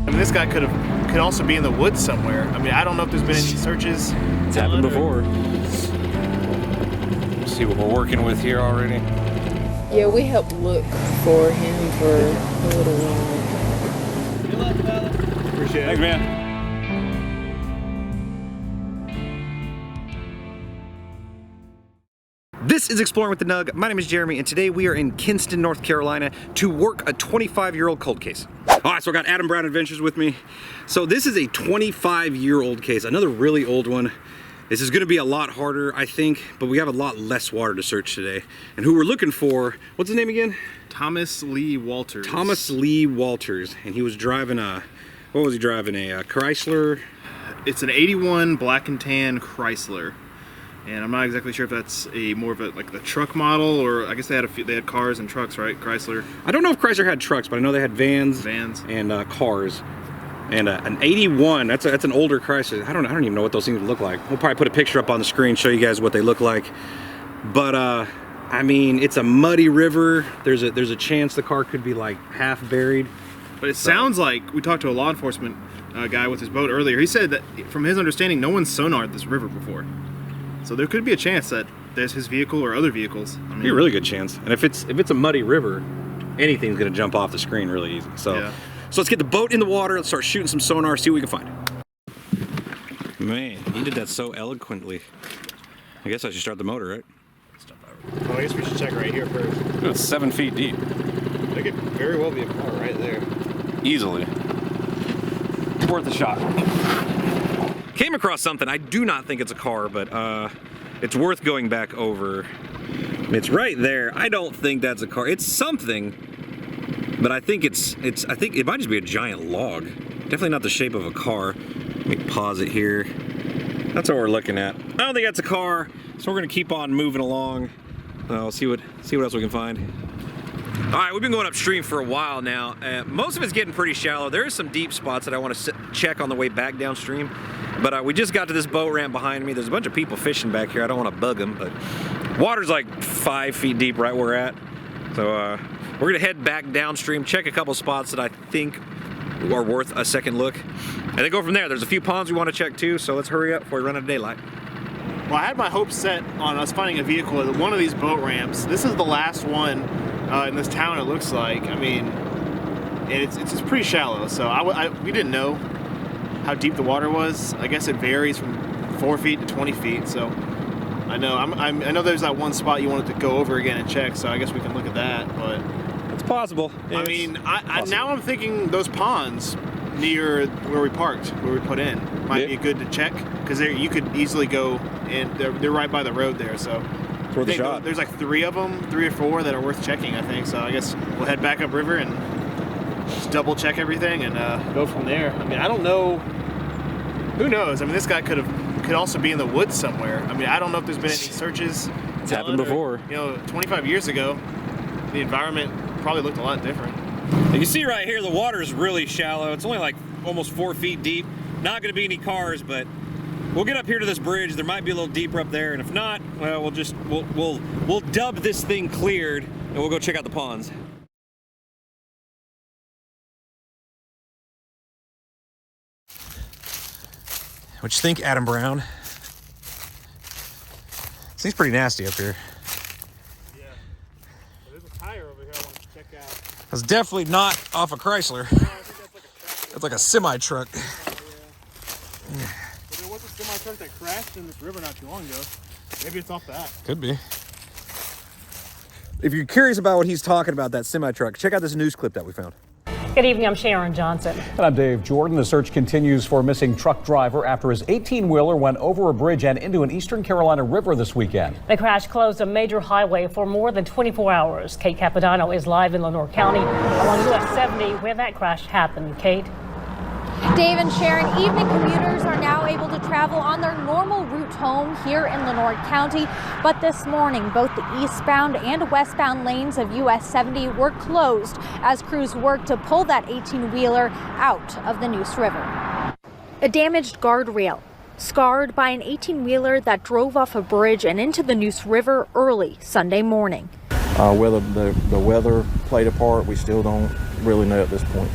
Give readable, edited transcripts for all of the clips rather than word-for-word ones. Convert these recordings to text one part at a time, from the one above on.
I mean, this guy could also be in the woods somewhere. I mean, I don't know if there's been any searches. It's happened before. Let's see what we're working with here already. Yeah, we helped look for him for a little while. Good luck, fella. Appreciate it. Thanks, man. This is Exploring with the Nug. My name is Jeremy, and today we are in Kinston, North Carolina to work a 25-year-old cold case. All right, so I got Adam Brown Adventures with me. So this is a 25-year-old case, another really old one. This is gonna be a lot harder, I think, but we have a lot less water to search today. And who we're looking for, what's his name again? Thomas Lee Walters. Thomas Lee Walters, and he was driving a, what was he driving, a Chrysler? It's an 81 black and tan Chrysler. And I'm not exactly sure if that's more of like the truck model, or I guess they had cars and trucks, right? Chrysler. I don't know if Chrysler had trucks, but I know they had vans and cars. And an 81, that's an older Chrysler. I don't even know what those things look like. We'll probably put a picture up on the screen, show you guys what they look like. But I mean, it's a muddy river. There's a chance the car could be like half buried. But it sounds like, we talked to a law enforcement guy with his boat earlier. He said that from his understanding, no one's sonared this river before. So there could be a chance that there's his vehicle or other vehicles. I mean, be a really good chance. And if it's a muddy river, anything's gonna jump off the screen really easy. So, yeah. So let's get the boat in the water. Let's start shooting some sonar, see what we can find. Man, he did that so eloquently. I guess I should start the motor, right? Well, I guess we should check right here first. It's 7 feet deep. There could very well be a car right there. Easily. Worth a shot. Came across something. I do not think it's a car, but it's worth going back over. It's right there. I don't think that's a car. It's something, but I think I think it might just be a giant log. Definitely not the shape of a car. Let me pause it here. That's what we're looking at. I don't think that's a car, so we're gonna keep on moving along. We'll see what else we can find. All right, we've been going upstream for a while now. Most of it's getting pretty shallow. There are some deep spots that I want to check on the way back downstream. But we just got to this boat ramp behind me. There's a bunch of people fishing back here. I don't want to bug them, but water's like 5 feet deep right where we're at. So we're gonna head back downstream, check a couple spots that I think are worth a second look, and then go from there. There's a few ponds we want to check too, so let's hurry up before we run out of daylight. Well, I had my hopes set on us finding a vehicle at one of these boat ramps. This is the last one in this town, it looks like. I mean, it's pretty shallow, so we didn't know how deep the water was. I guess it varies from 4 feet to 20 feet. So I know there's that one spot you wanted to go over again and check. So I guess we can look at that. But it's possible. I mean, now I'm thinking those ponds near where we parked, where we put in, might be good to check, because you could easily go, and they're right by the road there. So it's worth a shot. There's like 3 of them, 3 or 4 that are worth checking, I think. So I guess we'll head back up river and just double check everything and go from there. I mean, I don't know. Who knows? I mean, this guy could also be in the woods somewhere. I mean, I don't know if there's been any searches. It's happened before. 25 years ago, the environment probably looked a lot different. You can see right here, the water is really shallow. It's only like almost 4 feet deep. Not going to be any cars, but we'll get up here to this bridge. There might be a little deeper up there, and if not, well, we'll dub this thing cleared, and we'll go check out the ponds. What you think, Adam Brown? Seems pretty nasty up here. Yeah. There's a tire over here I want to check out. That's definitely not off a Chrysler. No, I think that's like a tractor. That's like a semi-truck. Oh, yeah. But there was a semi-truck that crashed in this river not too long ago. Maybe it's off that. Could be. If you're curious about what he's talking about, that semi-truck, check out this news clip that we found. Good evening, I'm Sharon Johnson. And I'm Dave Jordan. The search continues for a missing truck driver after his 18-wheeler went over a bridge and into an eastern Carolina river this weekend. The crash closed a major highway for more than 24 hours. Kate Capodanno is live in Lenoir County along US 70 where that crash happened. Kate? Dave and Sharon, evening commuters are now able to travel on their normal route home here in Lenoir County. But this morning, both the eastbound and westbound lanes of US 70 were closed as crews worked to pull that 18-wheeler out of the Neuse River. A damaged guardrail, scarred by an 18-wheeler that drove off a bridge and into the Neuse River early Sunday morning. Whether the weather played a part, we still don't really know at this point.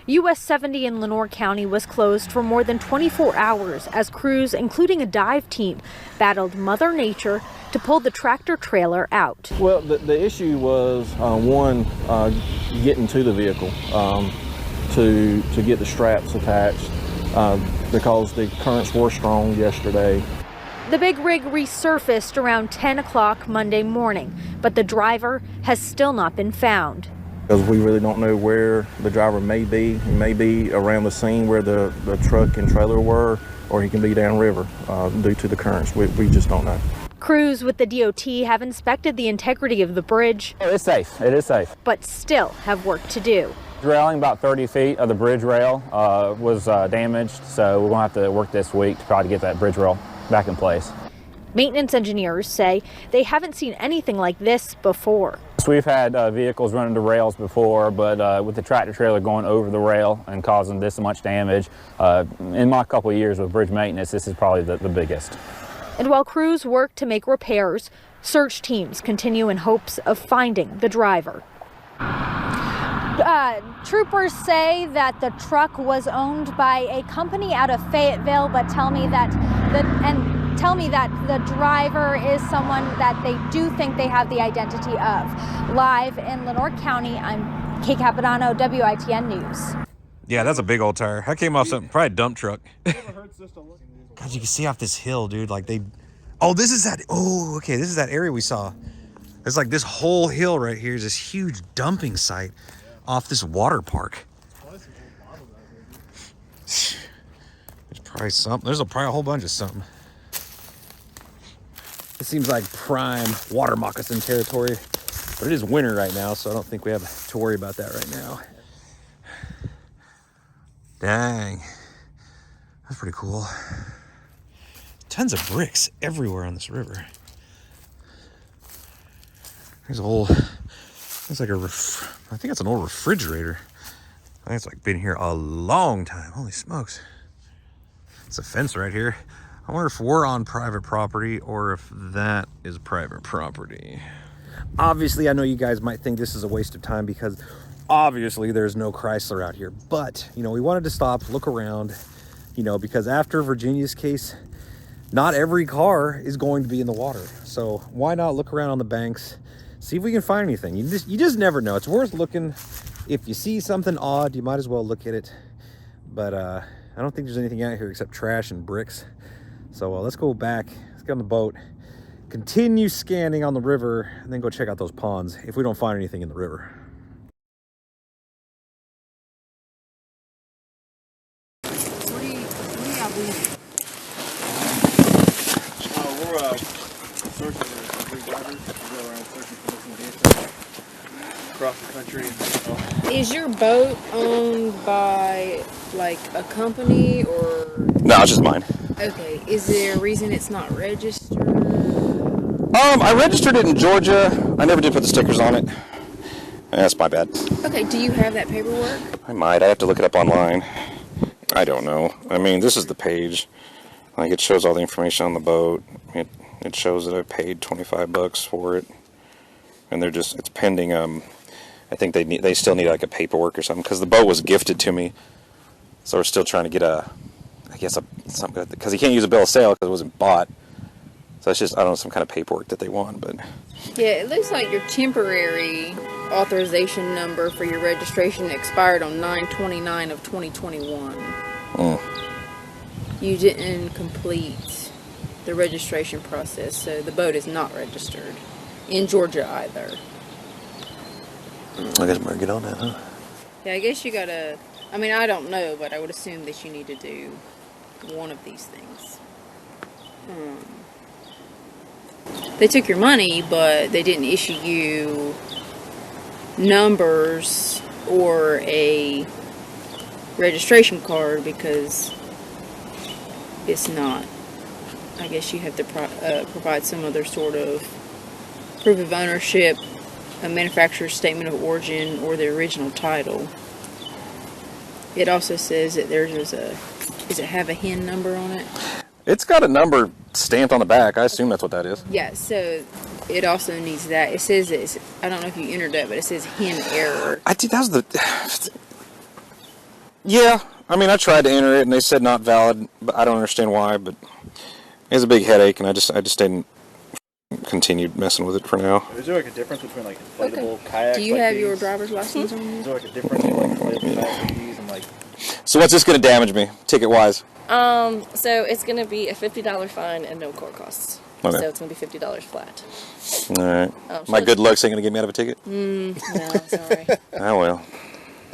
US 70 in Lenoir County was closed for more than 24 hours as crews, including a dive team, battled Mother Nature to pull the tractor trailer out. Well, the issue was, one, getting to the vehicle to get the straps attached because the currents were strong yesterday. The big rig resurfaced around 10 o'clock Monday morning, but the driver has still not been found. Because we really don't know where the driver may be. He may be around the scene where the truck and trailer were, or he can be downriver due to the currents. We just don't know. Crews with the DOT have inspected the integrity of the bridge. Oh, it's safe. It is safe. But still have work to do. Railing about 30 feet of the bridge rail was damaged, so we're going to have to work this week to try to get that bridge rail back in place. Maintenance engineers say they haven't seen anything like this before. So we've had vehicles run into rails before, but with the tractor trailer going over the rail and causing this much damage, in my couple of years with bridge maintenance, this is probably the biggest. And while crews work to make repairs, search teams continue in hopes of finding the driver. Troopers say that the truck was owned by a company out of Fayetteville, but tell me that the driver is someone that they do think they have the identity of. Live in Lenoir County, I'm Kate Capodanno, WITN News. Yeah, that's a big old tire. That came off something, probably a dump truck. God, you can see off this hill, dude. Like this is that. Oh, okay, this is that area we saw. It's like this whole hill right here is this huge dumping site off this water park. There's probably something. There's probably a whole bunch of something. It seems like prime water moccasin territory, but it is winter right now, so I don't think we have to worry about that right now. Dang, that's pretty cool. Tons of bricks everywhere on this river. There's a whole, it's like I think it's an old refrigerator. I think it's like been here a long time. Holy smokes. It's a fence right here. I wonder if we're on private property or if that is private property. Obviously, I know you guys might think this is a waste of time because obviously there's no Chrysler out here, but you know, we wanted to stop, look around, you know, because after Virginia's case, not every car is going to be in the water. So why not look around on the banks, see if we can find anything. You just never know. It's worth looking. If you see something odd, you might as well look at it. But I don't think there's anything out here except trash and bricks. So let's go back, let's get on the boat, continue scanning on the river, and then go check out those ponds if we don't find anything in the river. What do you got, Lee? We're searching for three drivers. We go around searching for missing vehicles across the country. Is your boat owned by like a company or? No, it's just mine. Okay. Is there a reason it's not registered? I registered it in Georgia. I never did put the stickers on it. That's my bad. Okay. Do you have that paperwork? I might. I have to look it up online. I don't know. I mean, this is the page. Like, it shows all the information on the boat. It shows that I paid $25 for it, and it's pending. I think they still need like a paperwork or something because the boat was gifted to me, so we're still trying to get something because you can't use a bill of sale because it wasn't bought. So it's just, I don't know, some kind of paperwork that they want. But Yeah, it looks like your temporary authorization number for your registration expired on 9/29 of 2021. You didn't complete the registration process, so the boat is not registered in Georgia either. I guess we're gonna get on that, huh? Yeah, I guess you gotta, I mean, I don't know, but I would assume that you need to do one of these things. They took your money, but they didn't issue you numbers or a registration card because it's not. I guess you have to provide some other sort of proof of ownership, a manufacturer's statement of origin, or the original title. It also says that does it have a HIN number on it? It's got a number stamped on the back. I assume that's what that is. Yeah, so it also needs that. It says I don't know if you entered that, but it says HIN error. That was Yeah, I mean, I tried to enter it, and they said not valid, but I don't understand why, but it was a big headache, and I just didn't continue messing with it for now. Is there like a difference between like inflatable kayaks? Do you like have these? your driver's license on you? Is there like a difference between like inflatable kayaks like these and like... So what's this going to damage me, ticket-wise? So it's going to be a $50 fine and no court costs. Okay. So it's going to be $50 flat. All right. My good looks ain't going to get me out of a ticket? No, sorry. Oh, well.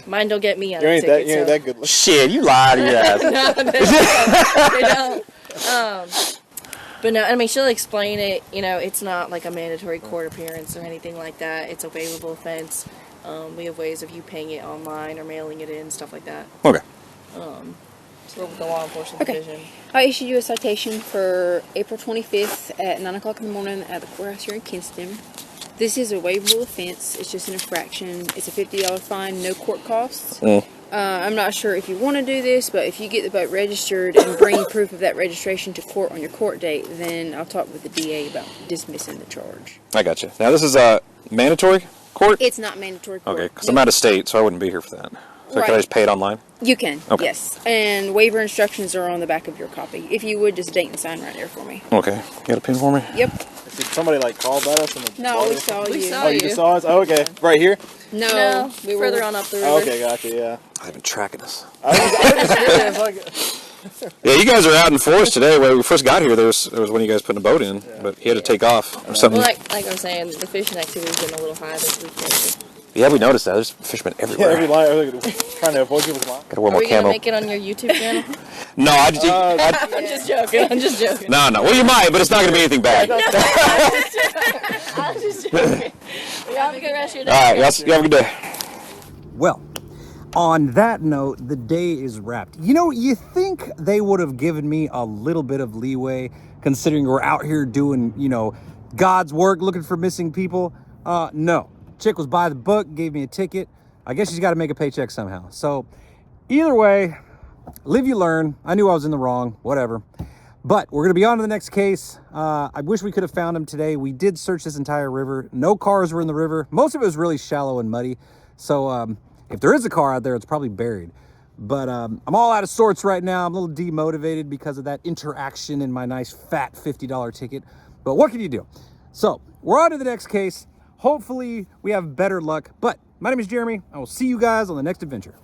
Mine don't get me out You of ain't tickets. that, you ain't that good looking. Shit, you lied to your ass. No, they don't. But no, I mean, she'll explain it. You know, it's not like a mandatory court appearance or anything like that. It's a waivable offense. We have ways of you paying it online or mailing it in, stuff like that. Okay. So we're with the law enforcement division. I issued you a citation for April 25th at 9 o'clock in the morning at the courthouse here in Kinston. This is a waivable offense. It's just an infraction. It's a $50 fine, no court costs. I'm not sure if you want to do this, but if you get the boat registered and bring proof of that registration to court on your court date, then I'll talk with the DA about dismissing the charge. I got you. Now, this is a mandatory court? It's not mandatory court. Okay, because I'm out of state, so I wouldn't be here for that. So Right. can I just pay it online? You can, Okay. yes. And waiver instructions are on the back of your copy. If you would, just date and sign right there for me. Okay. You got a pen for me? Yep. Did somebody like call about us? In the No, water? we saw you. saw Oh, you just saw us? Oh, okay. Right here? No, we were further on up the river. Oh, okay, gotcha, yeah. I've been tracking us. I was just curious, like... Yeah, you guys are out in forest today. When we first got here, there was one of you guys putting a boat in, but he had to take off or something. Well, like I was saying, the fishing activity's been a little high this weekend. Yeah, we noticed that. There's fishermen Yeah, everywhere. every line, I was trying to avoid people's line. Gotta wear Are more we going to camo. make it on your YouTube channel? No, I just... I'm just joking. I'm just joking. No. Well, you might, but it's not going to be anything bad. All I'm just joking. You have a good rest of your day. right, you have a good day. Well, on that note, the day is wrapped. You know, you think they would have given me a little bit of leeway, considering we're out here doing, you know, God's work, looking for missing people. No. Chick was by the book, gave me a ticket. I guess she's got to make a paycheck somehow. So either way, live you learn. I knew I was in the wrong, whatever. But we're going to be on to the next case. I wish we could have found him today. We did search this entire river. No cars were in the river. Most of it was really shallow and muddy. So if there is a car out there, it's probably buried. But I'm all out of sorts right now. I'm a little demotivated because of that interaction in my nice fat $50 ticket. But what can you do? So we're on to the next case. Hopefully we have better luck. But my name is Jeremy. I will see you guys on the next adventure.